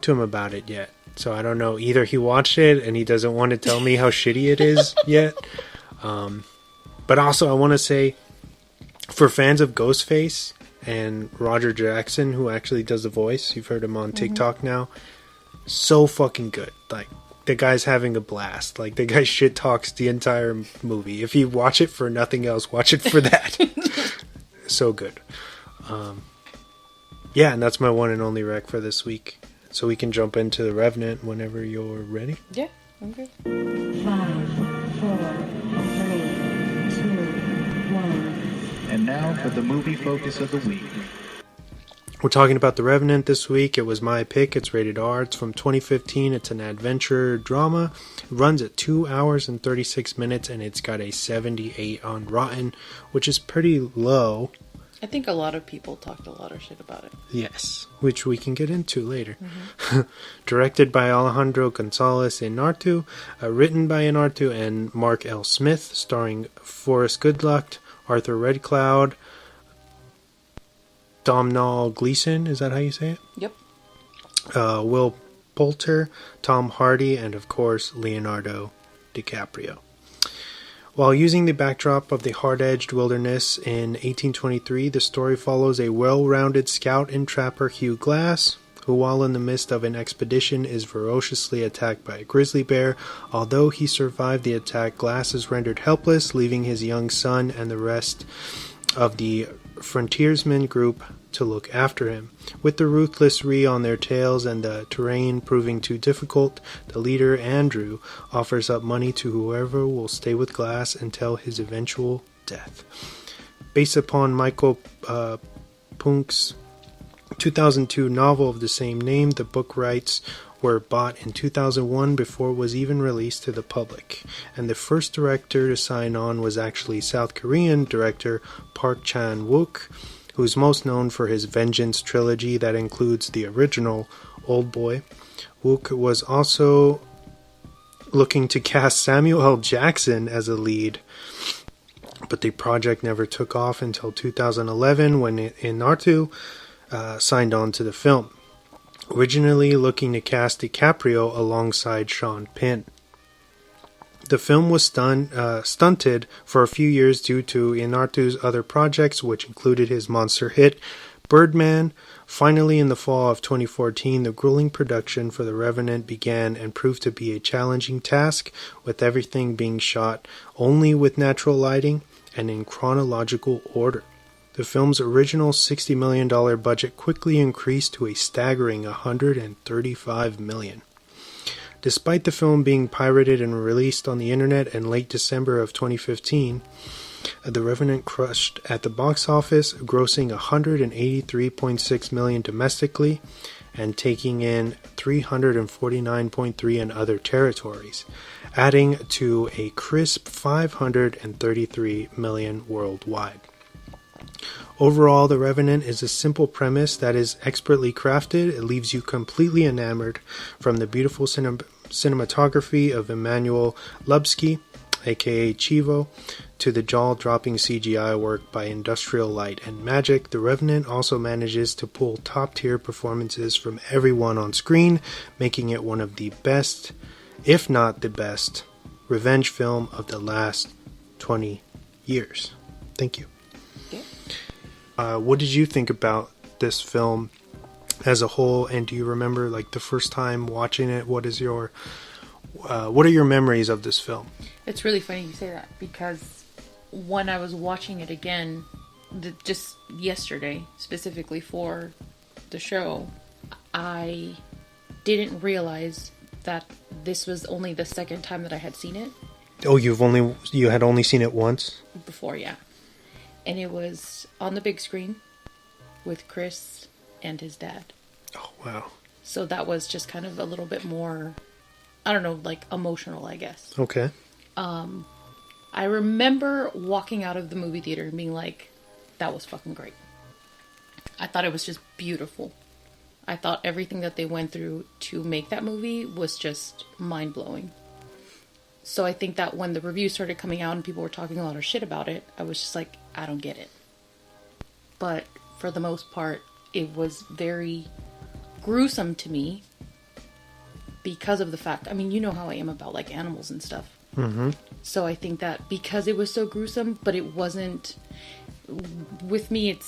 to him about it yet. So I don't know. Either he watched it and he doesn't want to tell me how shitty it is yet. But also I want to say, for fans of Ghostface and Roger Jackson, who actually does the voice, you've heard him on TikTok now, so fucking good. Like, the guy's having a blast. Like, the guy shit talks the entire movie. If you watch it for nothing else, watch it for that. So good. Yeah, and that's my one and only rec for this week. So we can jump into The Revenant whenever you're ready. Yeah, I'm good. 5, 4, 3, 2, 1. And now for the movie focus of the week. We're talking about The Revenant this week. It was my pick. It's rated R. It's from 2015. It's an adventure drama. It runs at 2 hours and 36 minutes, and it's got a 78 on Rotten, which is pretty low. I think a lot of people talked a lot of shit about it. Yes, which we can get into later. Directed by Alejandro Gonzalez Inarritu, written by Inarritu and Mark L. Smith, starring Forrest Goodluck, Arthur Redcloud, Domhnall Gleeson, is that how you say it? Yep. Will Poulter, Tom Hardy, and of course Leonardo DiCaprio. While using the backdrop of the hard-edged wilderness in 1823, the story follows a well-rounded scout and trapper, Hugh Glass, who while in the midst of an expedition is ferociously attacked by a grizzly bear. Although he survived the attack, Glass is rendered helpless, leaving his young son and the rest of the frontiersman group to look after him. With the ruthless Ree on their tails and the terrain proving too difficult, the leader, Andrew, offers up money to whoever will stay with Glass until his eventual death. Based upon Michael Punk's 2002 novel of the same name, the book rights were bought in 2001 before it was even released to the public, and the first director to sign on was actually South Korean director Park Chan-wook, who's most known for his Vengeance trilogy that includes the original Oldboy. Wook was also looking to cast Samuel L. Jackson as a lead, but the project never took off until 2011 when Inarritu signed on to the film, originally looking to cast DiCaprio alongside Sean Penn. The film was stunted for a few years due to Inarritu's other projects, which included his monster hit, Birdman. Finally, in the fall of 2014, the grueling production for The Revenant began and proved to be a challenging task, with everything being shot only with natural lighting and in chronological order. The film's original $60 million budget quickly increased to a staggering $135 million. Despite the film being pirated and released on the internet in late December of 2015, The Revenant crushed at the box office, grossing $183.6 million domestically and taking in $349.3 in other territories, adding to a crisp $533 million worldwide. Overall, The Revenant is a simple premise that is expertly crafted. It leaves you completely enamored, from the beautiful cinematography of Emmanuel Lubezki, aka Chivo, to the jaw-dropping CGI work by Industrial Light and Magic. The Revenant also manages to pull top-tier performances from everyone on screen, making it one of the best, if not the best, revenge film of the last 20 years. Thank you. What did you think about this film as a whole, and do you remember, like, the first time watching it? What are your memories of this film? It's really funny you say that, because when I was watching it again, just yesterday, specifically for the show, I didn't realize that this was only the second time that I had seen it. Oh, you had only seen it once? Before, yeah. And it was on the big screen with Chris and his dad. Oh, wow. So that was just kind of a little bit more, I don't know, like emotional, I guess. Okay. I remember walking out of the movie theater and being like, that was fucking great. I thought it was just beautiful. I thought everything that they went through to make that movie was just mind-blowing. So I think that when the reviews started coming out and people were talking a lot of shit about it, I was just like, I don't get it. But for the most part, it was very gruesome to me, because of the fact, I mean, you know how I am about like animals and stuff. Mm-hmm. So I think that because it was so gruesome, but it wasn't, with me,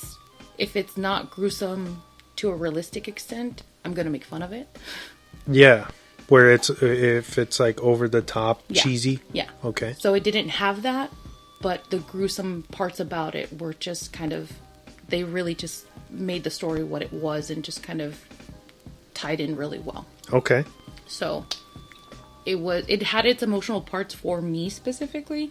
if it's not gruesome to a realistic extent, I'm going to make fun of it. Yeah. Where if it's like over the top, cheesy. Yeah. Okay. So it didn't have that, but the gruesome parts about it were just kind of, they really just made the story what it was and just kind of tied in really well. Okay. So it had its emotional parts for me specifically,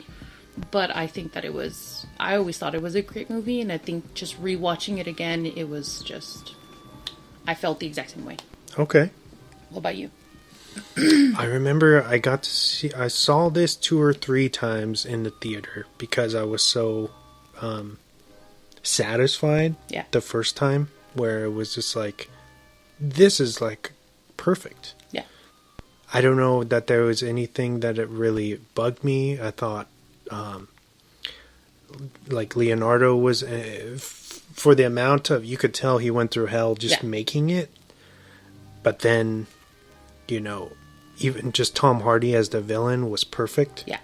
but I think that I always thought it was a great movie, and I think just rewatching it again, it was just, I felt the exact same way. Okay. What about you? I remember I saw this 2 or 3 times in the theater because I was so satisfied the first time, where it was just like, this is like perfect. Yeah. I don't know that there was anything that it really bugged me. I thought like Leonardo was for the amount of, you could tell he went through hell just making it. But then, you know, even just Tom Hardy as the villain was perfect. Yeah.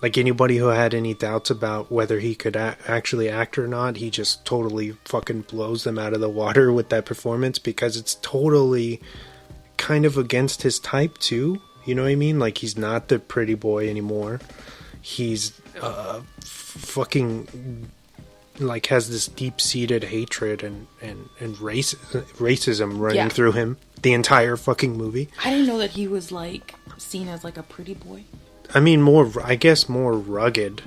Like, anybody who had any doubts about whether he could actually act or not, he just totally fucking blows them out of the water with that performance, because it's totally kind of against his type too. You know what I mean? Like, he's not the pretty boy anymore. He's fucking like has this deep-seated hatred and racism running through him the entire fucking movie. I didn't know that he was like seen as like a pretty boy. I mean, I guess more rugged.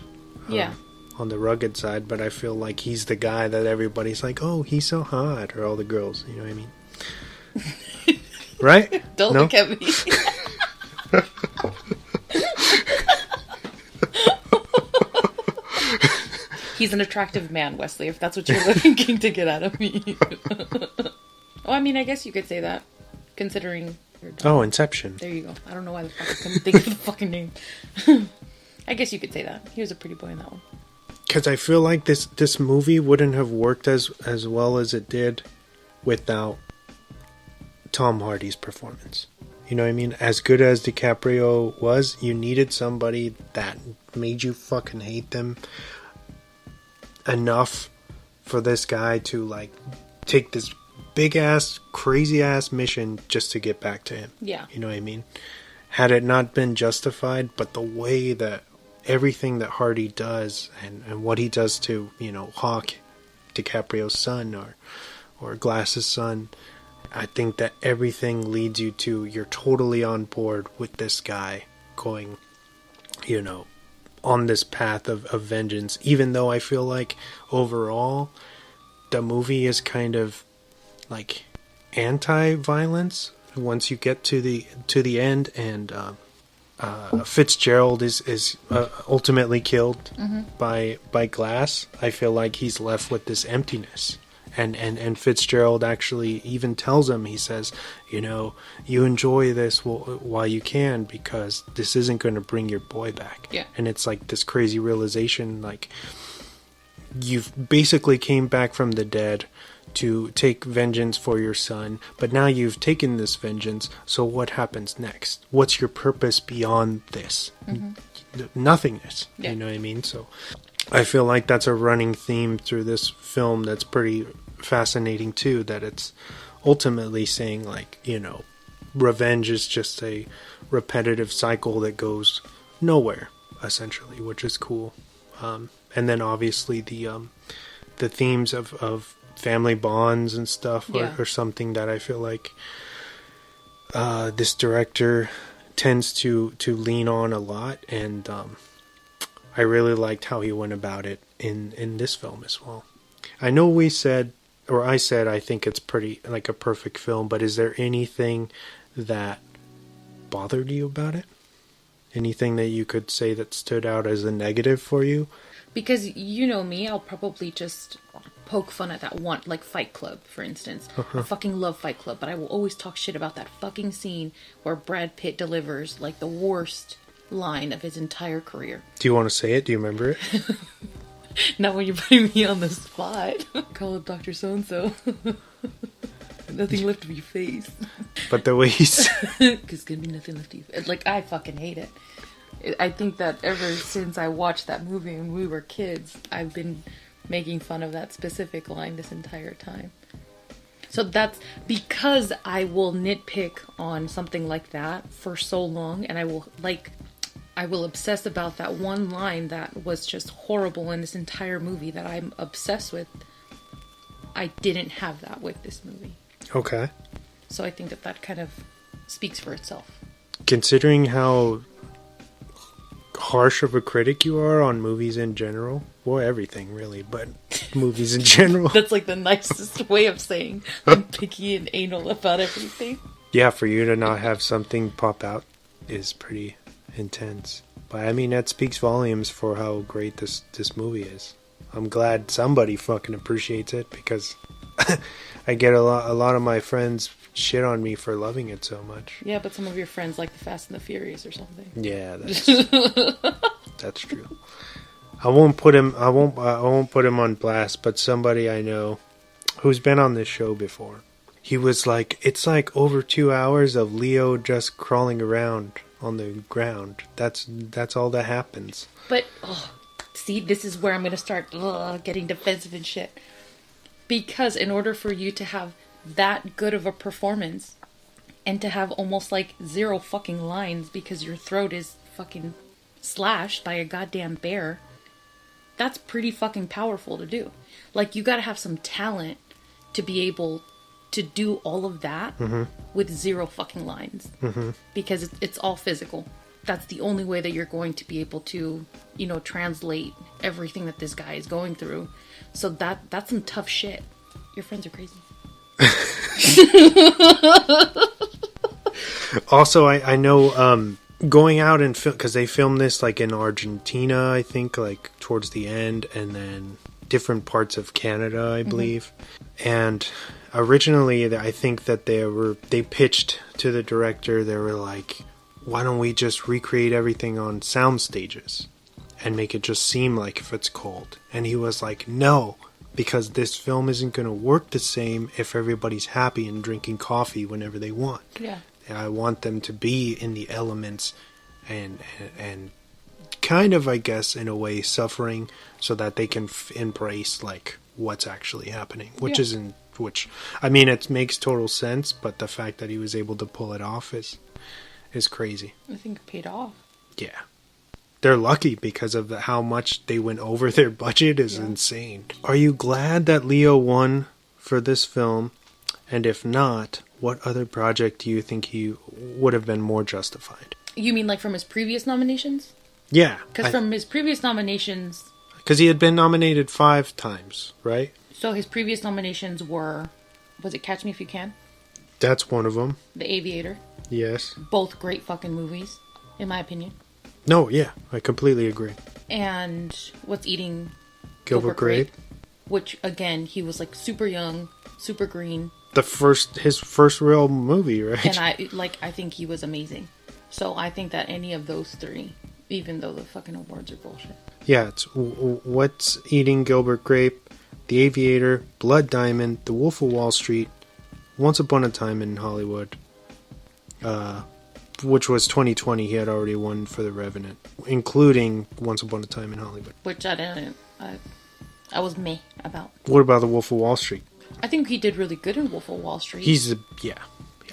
On the rugged side, but I feel like he's the guy that everybody's like, oh, he's so hot, or all the girls, you know what I mean? Right? Don't look at me. He's an attractive man, Wesley, if that's what you're looking to get out of me. Oh, I mean, I guess you could say that, considering... Oh, Inception. There you go. I don't know why the fuck I couldn't think of the fucking name. I guess you could say that. He was a pretty boy in that one. Because I feel like this movie wouldn't have worked as well as it did without Tom Hardy's performance. You know what I mean? As good as DiCaprio was, you needed somebody that made you fucking hate them enough for this guy to, like, take this big ass, crazy ass mission just to get back to him. Yeah. You know what I mean? Had it not been justified, but the way that everything that Hardy does and what he does to, you know, Hawk, DiCaprio's son, or Glass's son, I think that everything leads you to, you're totally on board with this guy going, you know, on this path of vengeance, even though I feel like overall the movie is kind of like anti-violence once you get to the end, and Fitzgerald is ultimately killed by Glass. I feel like he's left with this emptiness. And Fitzgerald actually even tells him, he says, you know, you enjoy this while you can, because this isn't going to bring your boy back. Yeah. And it's like this crazy realization, like, you've basically came back from the dead to take vengeance for your son, but now you've taken this vengeance, so what happens next? What's your purpose beyond this? Nothingness. You know what I mean? So I feel like that's a running theme through this film that's pretty fascinating too, that it's ultimately saying, like, you know, revenge is just a repetitive cycle that goes nowhere, essentially, which is cool. And then obviously the themes of family bonds and stuff are something that I feel like this director tends to lean on a lot, and I really liked how he went about it in this film as well. I know I said I think it's pretty like a perfect film, but is there anything that bothered you about it? Anything that you could say that stood out as a negative for you? Because you know me, I'll probably just poke fun at that one, like Fight Club, for instance. I fucking love Fight Club, but I will always talk shit about that fucking scene where Brad Pitt delivers like the worst line of his entire career. Do you want to say it? Do you remember it? Not when you're putting me on the spot. Call up Dr. So-and-so. Nothing left of your face. But the way he's... Because there's gonna be nothing left to you. Like, I fucking hate it. I think that ever since I watched that movie when we were kids, I've been making fun of that specific line this entire time. So that's because I will nitpick on something like that for so long, and I will obsess about that one line that was just horrible in this entire movie that I'm obsessed with. I didn't have that with this movie. Okay. So I think that kind of speaks for itself. Considering how harsh of a critic you are on movies in general, well, everything really, but movies in general. That's like the nicest way of saying I'm picky and anal about everything. Yeah, for you to not have something pop out is pretty intense. But I mean, that speaks volumes for how great this movie is. I'm glad somebody fucking appreciates it, because I get a lot of my friends shit on me for loving it so much. Yeah, but some of your friends like the Fast and the Furious or something. Yeah, that's true. I won't put him on blast, but somebody I know who's been on this show before, he was like, it's like over 2 hours of Leo just crawling around on the ground. That's all that happens. But see, this is where I'm going to start getting defensive and shit. Because in order for you to have that good of a performance and to have almost like zero fucking lines because your throat is fucking slashed by a goddamn bear, that's pretty fucking powerful to do. Like, you gotta have some talent to be able to do all of that with zero fucking lines. Because it's all physical. That's the only way that you're going to be able to, translate everything that this guy is going through. So that's some tough shit. Your friends are crazy. Also, I know going out and film, because they filmed this like in Argentina, I think, like towards the end, and then different parts of Canada, I believe. And originally, I think that they pitched to the director. They were like, "Why don't we just recreate everything on sound stages and make it just seem like if it's cold?" And he was like, "No, because this film isn't going to work the same if everybody's happy and drinking coffee whenever they want. Yeah. I want them to be in the elements and kind of, I guess, in a way, suffering so that they can embrace like what's actually happening, which I mean, it makes total sense, but the fact that he was able to pull it off is crazy. I think it paid off. Yeah. They're lucky because of how much they went over their budget is insane. Are you glad that Leo won for this film? And if not, what other project do you think he would have been more justified? You mean like from his previous nominations? Yeah. Because from his previous nominations... Because he had been nominated 5 times, right? So his previous nominations were... Was it Catch Me If You Can? That's one of them. The Aviator. Yes. Both great fucking movies, in my opinion. No, yeah. I completely agree. And What's Eating Gilbert Grape? Which, again, he was like super young, super green. His first real movie, right? And I think he was amazing. So I think that any of those 3, even though the fucking awards are bullshit. Yeah, it's What's Eating Gilbert Grape, The Aviator, Blood Diamond, The Wolf of Wall Street, Once Upon a Time in Hollywood, which was 2020. He had already won for The Revenant, including Once Upon a Time in Hollywood. Which I didn't. I was meh about. What about The Wolf of Wall Street? I think he did really good in Wolf of Wall Street.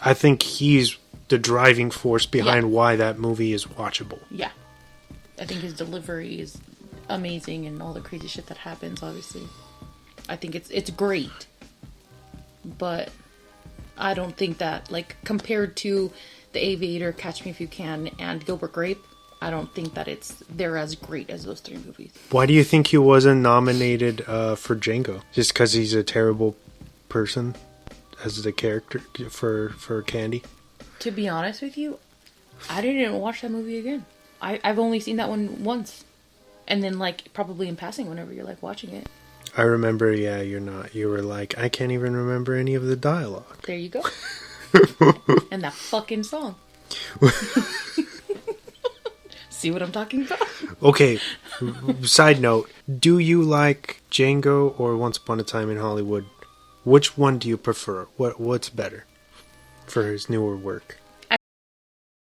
I think he's the driving force behind why that movie is watchable. Yeah. I think his delivery is amazing and all the crazy shit that happens, obviously. I think it's great. But I don't think that, like, compared to The Aviator, Catch Me If You Can, and Gilbert Grape, I don't think that they're as great as those 3 movies. Why do you think he wasn't nominated for Django? Just because he's a terrible person as the character for Candy? To be honest with you, I didn't even watch that movie again. I've only seen that one once. And then, like, probably in passing whenever you're, like, watching it. I remember, you were like, I can't even remember any of the dialogue. There you go. And that fucking song. See what I'm talking about? Okay, side note. Do you like Django or Once Upon a Time in Hollywood? Which one do you prefer? What's better? for his newer work.